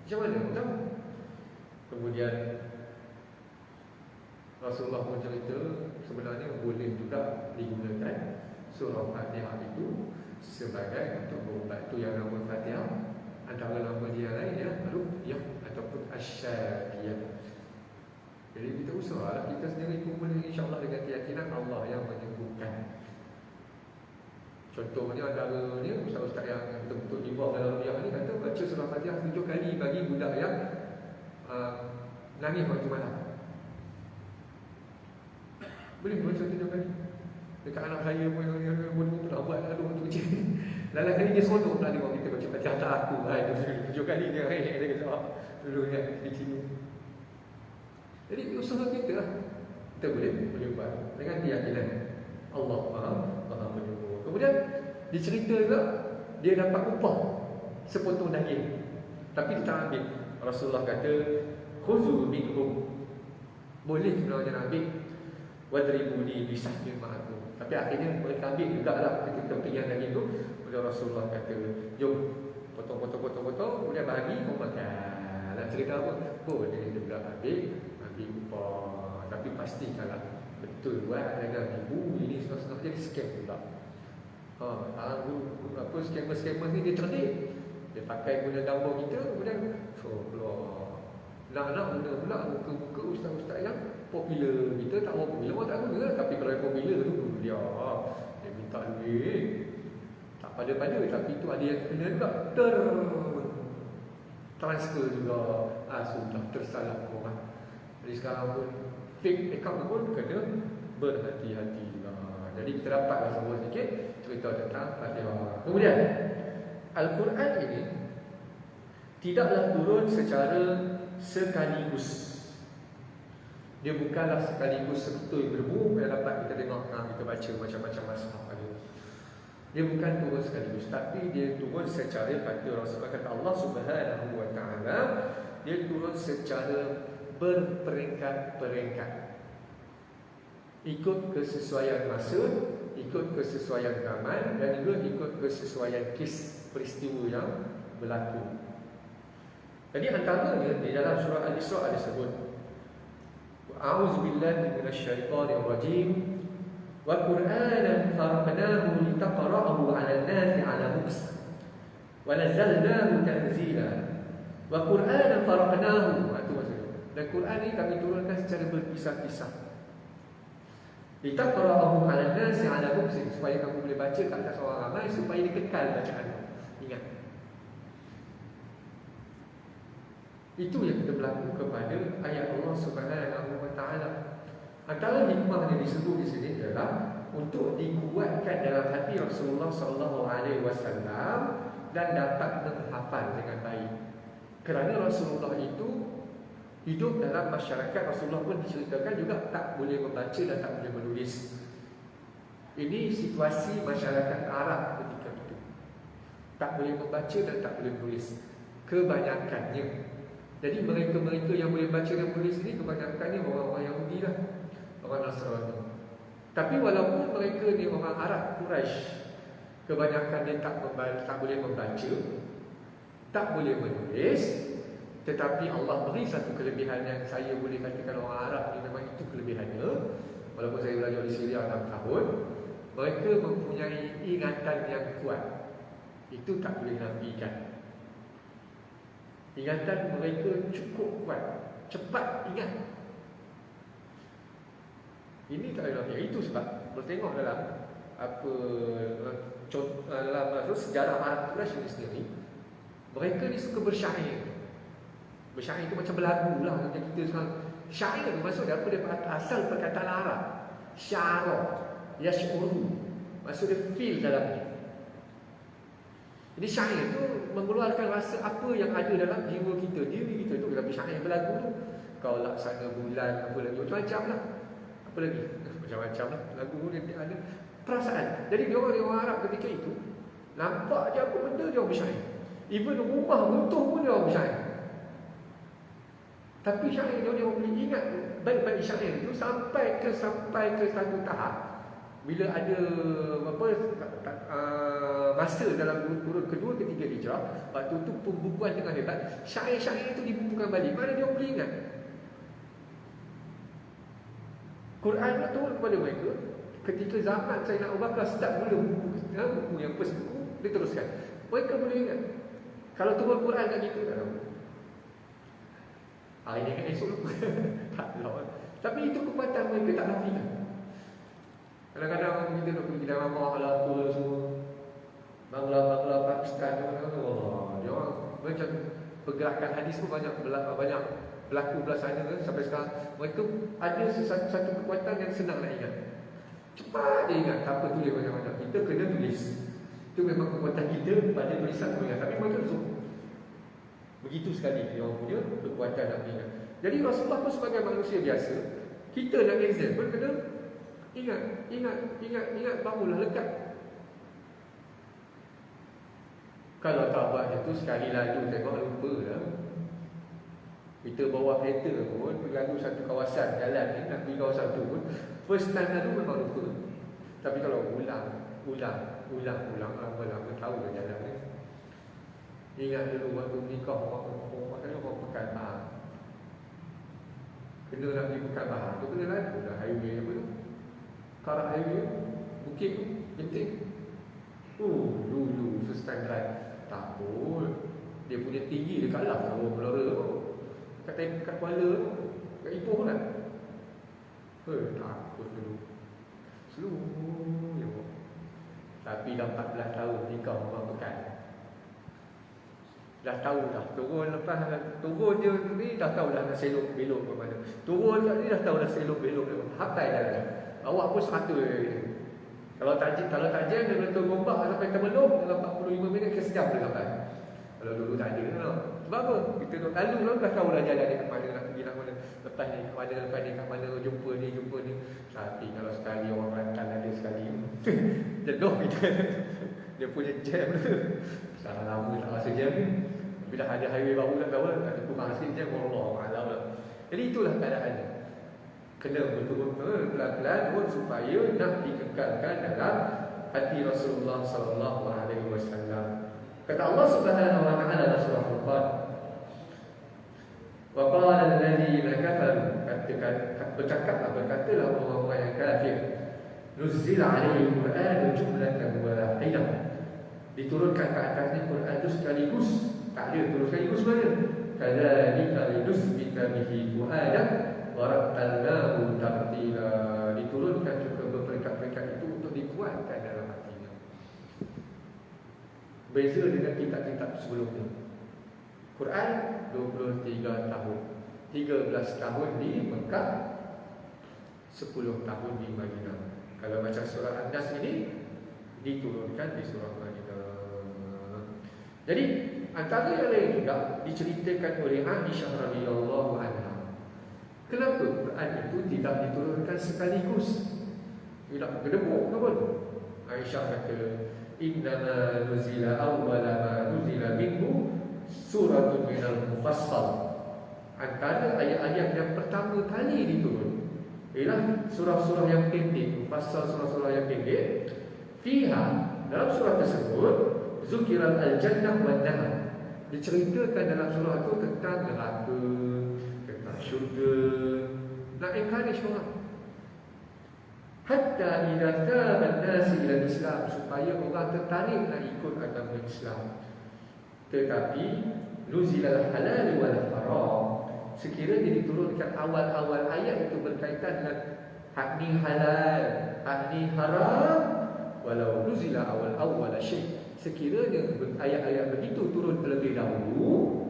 Macam mana? Tahu? Kemudian Rasulullah pun cerita sebenarnya boleh juga digunakan surah Fatihah itu sebagai untuk berubat. Itu yang nama Fatihah. Antara nama dia lain ya Ruqyah ataupun Asyafiyah. Jadi kita usahalah kita sendiri pun boleh, insya-Allah dengan keyakinan Allah yang menyembuhkan. Contohnya antaranya ustaz-ustaz yang betul-betul involved dalam ruqyah ni kata baca surah Fatihah 7 kali bagi budak yang nangis waktu malam. Boleh baca 7 kali. Dekat anak saya pun nak buat ada waktu kecil. Lain kali dia seronok pula tengok kita baca Fatihah tak aku. 7 kali dia kata dulu ingat di sini. Jadi usaha kita lah. Kita boleh buat dengan keyakinan Allah Maha Penyembuh. Kemudian dicerita juga dia dapat upah sepotong daging. Tapi dia tak ambil. Rasulullah kata khuzu minhum. Boleh sebenarnya nak ambil. Wadribuni bisahmin ma'akum. Tapi akhirnya mereka ambil jugalah ketika pilihan daging tu. Kemudian Rasulullah kata, jom potong, kemudian bagi kau makan. Nak cerita apa? Boleh dia pula ambil upah. Tapi pastikanlah betul buat dengan ibu ini setengah-setengah jadi scam pula. Scammer ni dia cerdik. Dia pakai guna gambar kita, kemudian keluar. Nak guna pula muka-muka ustaz-ustaz yang popular. Kita tak mau popular, tak guna. Tapi kalau yang popular tu dia minta duit. Tak pada-pada, tapi tu ada yang kena juga transfer juga. Sudah tersalah orang. Jadi sekarang pun fake account pun kena berhati-hati juga. Jadi kita dapatlah semua sikit cerita tentang Fatihah. Kemudian Al-Quran ini tidaklah turun secara sekaligus. Dia bukanlah sekaligus sekutui berbu yang dapat kita tengok kita baca macam-macam masalah ada. Dia bukan turun sekaligus, tapi dia turun secara Fatihah. Sebab kata Allah Subhanahu wa taala, dia turun secara berperingkat-peringkat. Ikut kesesuaian masa, ikut kesesuaian zaman, dan juga ikut kesesuaian kes peristiwa yang berlaku. Jadi antaranya di dalam surah Al-Isra ada sebut A'udzubillahi minasyaitonir rajim wa Qur'anan faraqnahu litaqra'ahu 'alan nasi 'ala muks wa nazzalnahu tanzila wa Qur'anan faraqnahu. Itu maksudnya. Dan Quran ni kami turunkan secara berpisah-pisah. Litaqra'ahu 'alan nasi 'ala muks, supaya kamu boleh baca kat atas orang ramai, supaya dia kekal bacaan. Ingat. Itu yang kita berlaku kepada ayat Allah Subhanahu wa taala. Antara hikmah yang disebut di sini adalah untuk dikuatkan dalam hati Rasulullah sallallahu alaihi wasallam dan dapat menghafal dengan baik. Kerana Rasulullah itu hidup dalam masyarakat Rasulullah pun diceritakan juga tak boleh membaca dan tak boleh menulis. Ini situasi masyarakat Arab ketika itu. Tak boleh membaca dan tak boleh menulis kebanyakannya. Jadi mereka-mereka yang boleh baca dan menulis ini kebanyakannya orang-orang Yahudi lah, orang Nasrani. Tapi walaupun mereka ni orang Arab Quraisy, kebanyakan dia tak boleh membaca, tak boleh menulis, tetapi Allah beri satu kelebihan yang saya boleh katakan orang Arab ni memang itu kelebihannya. Walaupun saya belajar di Syria 6 tahun, mereka mempunyai ingatan yang kuat. Itu tak boleh nafikan. Ingatan mereka cukup kuat, cepat ingat. Ini tak boleh nafikan. Itu sebab bertengok dalam dalam sejarah Arab Quraisy ini sendiri, mereka ni suka bersyair. Bersyair itu macam berlagu lah macam kita sekarang. Syair tu maksud dia apa? Dia asal perkataan Arab. Syara, yash'uru, maksud dia feel dalam ni. Jadi syair tu mengeluarkan rasa apa yang ada dalam jiwa kita, diri kita tu. Tapi syair berlagu tu, kau laksana bulan, apa lagi, macam-macam lah. Apa lagi? Macam-macam lah. Lagu dia ada perasaan. Jadi dia orang Arab ketika itu, nampak je apa benda dia orang bersyair. Even rumah runtuh pun dia orang bersyair. Tapi syair dia orang boleh ingat baik-baik syair itu sampai ke satu tahap. Bila ada masa dalam kurun kedua ketiga hijrah, waktu tu pembukuan tengah hebat, syair-syair itu dibukukan balik. Mana dia boleh ingat? Quran nak turun kepada mereka ketika zaman Sayyidina Abu Bakar start mula buku yang first buku, dia teruskan. Mereka boleh ingat. Kalau turun Quran kat kita, tak tahu. Hari ni kan esok lupa. Tak tahu. Tapi itu kekuatan mereka, tak nafikan. Kadang-kadang kita nak pergi dalam mahal apa semua, Bangla Pakistan, dia orang macam pergerakan hadis pun banyak berlaku belah sana sampai sekarang. Mereka ada satu kekuatan yang senang nak ingat. Cepat dia ingat apa tulis macam-macam. Kita kena tulis. Itu memang kekuatan kita pada tulisan tu ingat. Tapi mereka begitu sekali dia orang punya kekuatan nak ingat. Jadi Rasulullah pun sebagai manusia biasa, kita nak exam pun kena ingat, bangunlah lekat. Kalau tak buat itu sekali lalu tengok lupa lah. Kita bawa kereta pun pergi lalu satu kawasan jalan ni, nak pergi kawasan tu pun first time lalu memang lupa. Tapi kalau ulang lama-lama tahu dah jalan ni. Ingat dulu waktu nikah orang Pekan Bahar. Kena nak pergi Pekan Bahar tu kena lalu dah highway apa tu, Karak highway, bukit tu, genting. Dulu first time drive. Takut. Dia punya tinggi dia kalah sama Melora tu. Kat Kuala tu, kat Ipoh kan. Takut dulu. Slow. Tapi dah 14 tahun nikah orang Pekan. Dah tahu dah. Turun je ni dah tahu dah nak selok belok ke mana. Turun kat ni dah tahu dah selok belok ke mana. Hafal dah. Awak pun 100. Kalau tak jam dia betul gombak sampai ke Melong dalam 45 minit ke sejam dia sampai. Kalau dulu tak ada lah. Sebab apa? Kita lalu dah tahu dah jalan dia ke mana, nak pergi nak mana. Lepas ni ke mana, lepas ni kat mana, jumpa ni. Tapi kalau sekali orang Kelantan ada sekali jenuh kita. Dia punya jam tu. Sekarang lama tak rasa jam ni. Bila ada highway baru kat bawah, ada kurang sikit jam, Allah lah. Jadi itulah keadaannya. Kena betul-betul pelan-pelan supaya nak dikekalkan dalam hati Rasulullah sallallahu alaihi wasallam. Kata Allah Subhanahu wa taala dalam surah Furqan, wa qala alladziina kafaru, berkatalah orang-orang yang kafir, nuzzila alaihi al-Qur'an jumlatan wahidah, diturunkan ke atasnya Quran itu sekaligus, tak ada turun sekaligus mana. Kadzalika linusbita bihi fu'adak warattalnahu tartila, diturunkan juga berperingkat-peringkat itu untuk dikuatkan dalam hatinya. Beza dengan kitab-kitab sebelumnya. Quran 23 tahun, 13 tahun di Mekah, 10 tahun di Madinah. Kalau macam surah An-Nas ini diturunkan di surah Madinah. Jadi antara yang lain juga diceritakan oleh Aisyah radhiyallahu anha. Kenapa Quran itu tidak diturunkan sekaligus? Tidak gedebuk ke pun. Aisyah kata, innama nuzila awwala ma nuzila minhu suratun minal mufassal. Antara ayat-ayat yang pertama kali diturun ialah surah-surah yang pendek, mufassal, surah-surah yang pendek. Fiha, dalam surah tersebut, zukiran al-jannah wan nar. Diceritakan dalam surah itu tentang neraka, tentang syurga. Nak encourage orang. Hatta idza taban nasi ila Islam, supaya orang tertarik nak ikut agama Islam. Tetapi nuzilal halal wal haram, sekiranya diturunkan awal-awal ayat itu berkaitan dengan hak ni halal, hak ni haram, walau nuzila awal syai', sekiranya ayat-ayat begitu turun terlebih dahulu,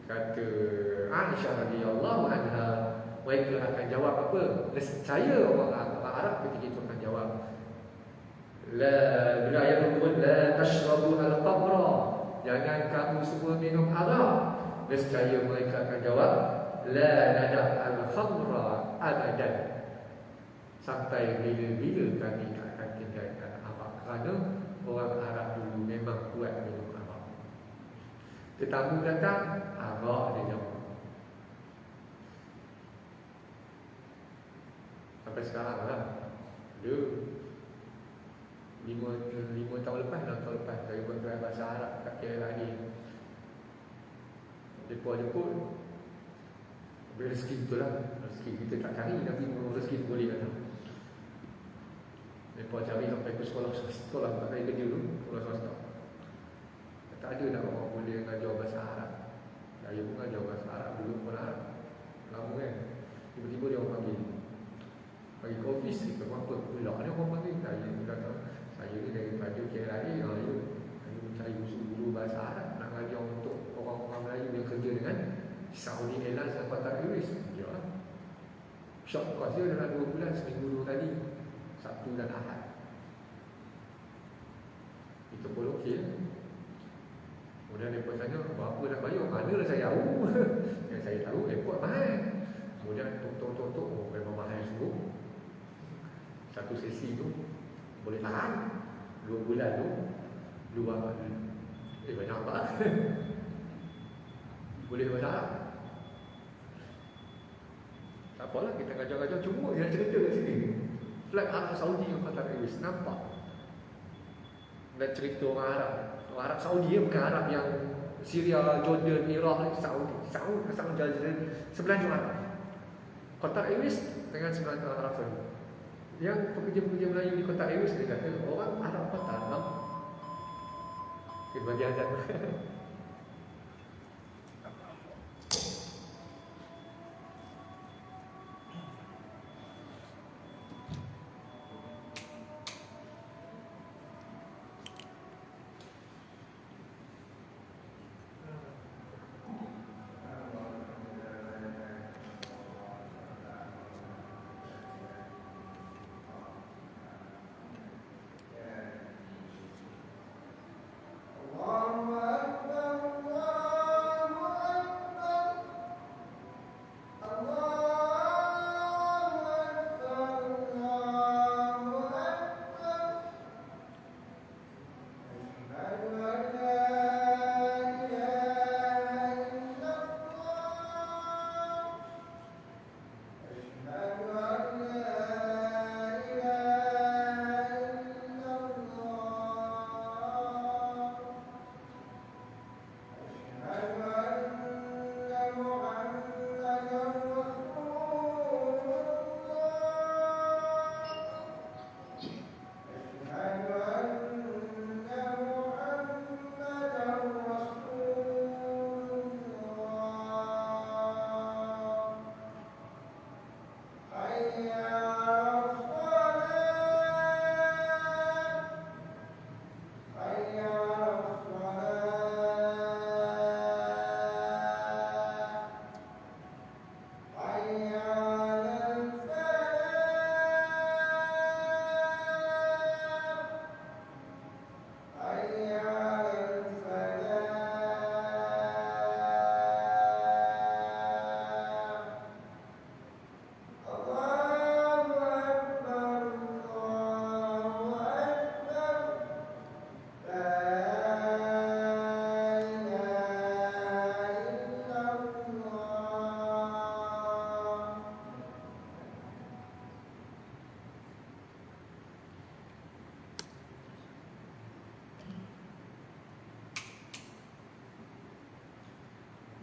kata Aisyah radhiyallahu anha, mereka akan jawab apa? Nescaya orang Arab ketika itu akan jawab, la, bila ayat turun, la tashrabu al-qamra, jangan kamu semua minum arak. Nescaya mereka akan jawab, la nada' al-khamra abadan, sampai bila-bila kami akan tinggalkan arak. Kerana orang Arab dulu memang kuat minum arak. Tetamu datang, arak dia jawab. Sampai sekarang lah. Dia 5 tahun lepas, 6 tahun lepas, saya buat kelas bahasa Arab kat KL lagi. Mereka jemput, rezeki betul lah. Rezeki kita tak cari, tapi rezeki boleh kan. Mereka cari sampai ke sekolah tak kaya kerja dulu, sekolah swasta. Tak ada nak orang boleh mengajar bahasa Arab. Saya pun mengajar bahasa Arab dulu pun Arab. Lama kan. Tiba-tiba dia orang panggil. Bagi ke ofis, ke apa pula ni orang panggil. Saya kata, saya ni daripada KLIA, saya mencari guru bahasa Arab, nak mengajar untuk orang-orang Melayu yang kerja dengan Saudi Airlines dan Qatar Airways. Ya. Short course dia dalam 2 bulan, seminggu 2 kali, Sabtu dan Ahad. Itu pun okey. Kemudian mereka tanya, berapa nak bayar? Manalah saya tahu. Yang saya tahu, airport mahal. Kemudian tok-tok, memang mahal sungguh. Satu sesi tu boleh tahan 2 bulan tu banyak apa. Boleh banyak. Tak apalah, kita ngajar-ngajar, cuma yang cerita kat sini flight Arab Saudi yang Qatar Airways, nampak dan cerita orang Arab. Orang Arab Saudi ya, bukan Arab yang Syria, Jordan, Iraq, Saudi sebelah Arab. Qatar Airways dengan sebelah Arab Saudi. Yang pekerja-pekerja Melayu di Qatar Airways, dia kata orang Arab Qatar lah. Okay, bagi azan. Allahu Akbar.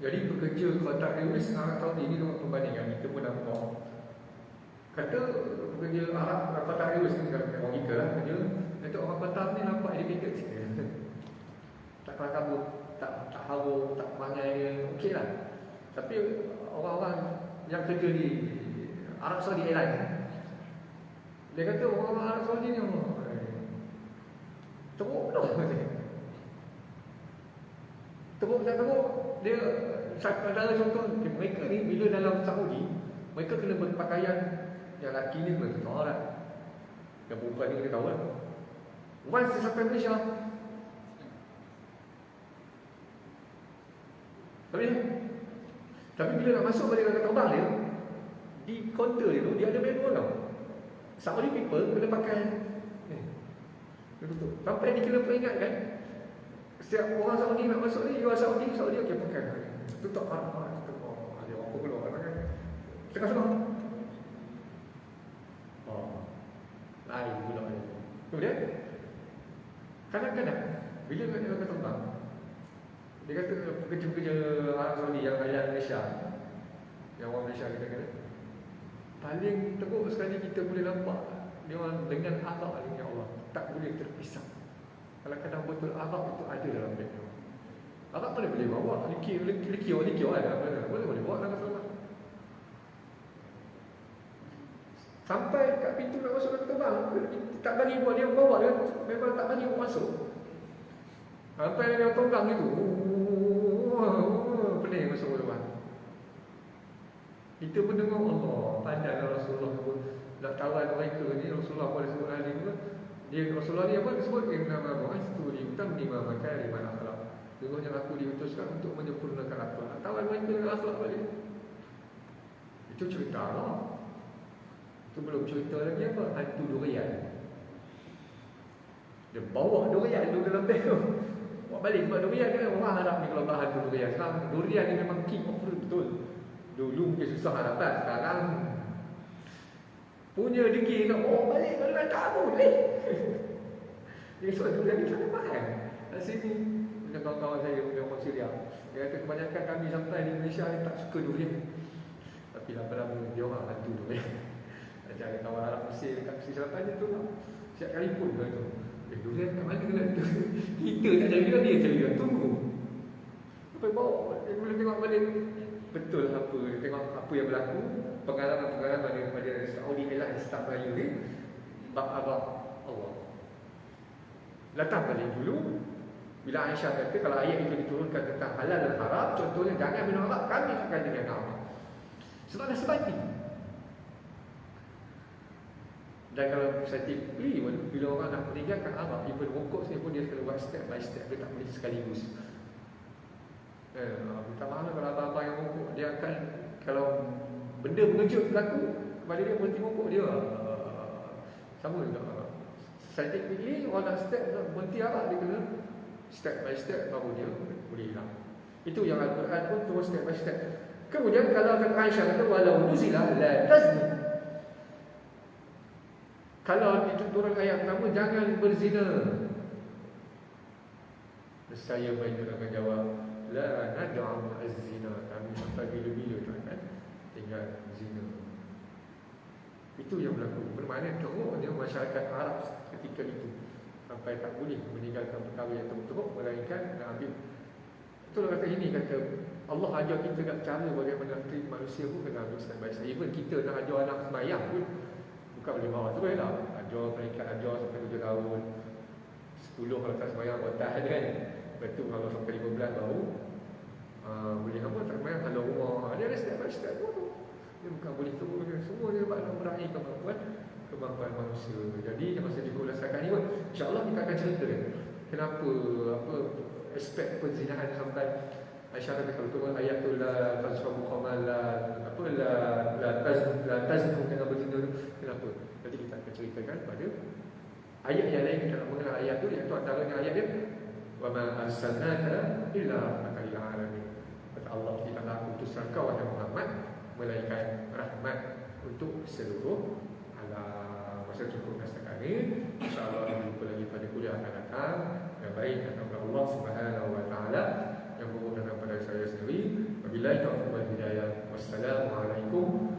Jadi pekerja kontrak Airways Arab Saudi ni dengan perbandingan kita pun nampak. Kata pekerja Arab kontrak Airways ni orang kita lah kerja. Kata orang kontrak ni nampak educated sikit. Tak kelam kabut, tak harum, tak perangai dia, okey lah. Tapi orang-orang yang kerja di Arab Saudi Airlines, dia kata orang-orang Arab Saudi ni teruk dah. Teruk tak teruk. Dia antara contoh mereka ni bila dalam Saudi, mereka kena berpakaian yang lelaki ni kena tutup aurat, yang perempuan ni kena tahu lah. Once dia sampai Malaysia, tapi bila nak masuk balik dalam terbang dia, di kaunter dia tu, dia ada manual tau. Saudi people kena pakai tutup. Sampai dia kena peringatkan, setiap orang Saudi nak masuk ni, you are Saudi, Saudi okey pakai. Tutup dia orang keluar kan. Tengah-tengah. Lain pula dia. Kemudian kadang-kadang bila nak terbang, dia kata pekerja-pekerja Arab Saudi yang layan Malaysia, yang orang Malaysia kita kata, paling teruk sekali kita boleh nampak dia orang dengan Arab ni, ya Allah, tak boleh terpisah. Kadang-kadang betul Arab itu ada dalam beg dia. Arab boleh bawa likir kan, boleh bawa dalam terbang. Sampai kat pintu nak masuk dalam terbang, tak bagi buat dia bawa dia, memang tak bagi buat masuk. Sampai dia terbang itu, pening masuk terbang. Kita pun dengar Allah, pandai Rasulullah pun nak tawan mereka ni. Rasulullah pun sebut hal ni pun. Dia Rasulullah ni apa disebut innama bu'istu liutammima makarimal akhlaq. Sesungguhnya aku diutuskan untuk menyempurnakan akhlak. Tawan mereka dengan akhlak balik. Itu cerita lah. Itu belum cerita lagi apa? Hantu durian. Dia bawa durian tu dalam beg tu. Bawa balik sebab durian kan orang Arab ni kalau bahan durian. Sekarang durian ni memang king of fruit betul. Dulu mungkin susah nak dapat. Sekarang punya degil nak bawa balik kalau tak boleh. Dia sebab durian ni sangat mahal. Kat sini punya kawan-kawan saya yang orang Syria, dia kata kebanyakan kami sampai di Malaysia ni tak suka durian. Tapi lama-lama dia orang hantu durian. Macam kawan Arab Mesir dekat Mesir Selatan je tu lah. Siap kali pun dia tu. Durian kat mana kena tu? Kita tak cari dia, dia cari dia. Tunggu. Sampai bawa. Dia boleh tengok balik. Betul apa. Tengok apa yang berlaku. Pengalaman-pengalaman daripada Saudi Airlines staff Melayu ni. Bab Arab Allah. Datang balik dulu. Bila Aisyah kata kalau ayat itu diturunkan tentang halal dan haram, contohnya jangan minum arak, kami akan dengan arak. Sebab dah sebati. Dan kalau scientifically bila orang nak meninggalkan arak, even rokok saya pun dia kena buat step by step, dia tak boleh sekaligus. Minta maaf kalau abang-abang yang rokok, dia akan, kalau benda mengejut berlaku kepada dia berhenti rokok, dia sama juga. Scientifically orang nak step berhenti arak, dia kena step by step baru dia boleh hilang. Itu yang Al-Quran pun terus step by step. Kemudian kalau kata Aisyah kata walau nuzilah la tazni. Kalau itu turun ayat pertama, jangan berzina. Saya mereka akan jawab, la nad'u az-zina. Kami sampai bila-bila kan tinggal zina. Itu yang berlaku. Bermakna teruknya masyarakat Arab ketika itu. Sampai tak boleh meninggalkan perkara yang teruk, melainkan nak ambil. Itulah kata ini, kata Allah ajar kita nak cara bagaimana treat manusia pun kena ambil step by step. Even kita nak ajar anak semayang pun bukan boleh bawa terus lah. Ajar peringkat ajar sampai 7 tahun, 10 kalau tak semayang otak kan. Lepas tu kalau sampai 15 baru boleh apa tak semayang. Kalau rumah dia ada step by step pun. Dia bukan boleh terus. Semua dia sebab nak meraih kemampuan manusia. Jadi masa dikulasakan ni pun insya-Allah kita akan cerita kenapa aspek perzinahan sampai Aisyah kata kalau turun ayat tu la tasrabu khamar la taznu dengan berzina tu, kenapa? Jadi kita akan ceritakan pada ayat yang lain. Kita nak mengenal ayat tu, iaitu antaranya ayat dia wa ma arsalnaka illa rahmatan lil alamin. Kata Allah, kita nak utuskan kau wahai Muhammad melainkan rahmat untuk seluruh alam. Masa cukup setakat ni. InsyaAllah kita jumpa lagi pada kuliah akan datang. Yang baik akan Allah Subhanahu wa ta'ala, yang buruk dan pada saya sendiri. Wabillahi taufiq wal hidayah. Wassalamualaikum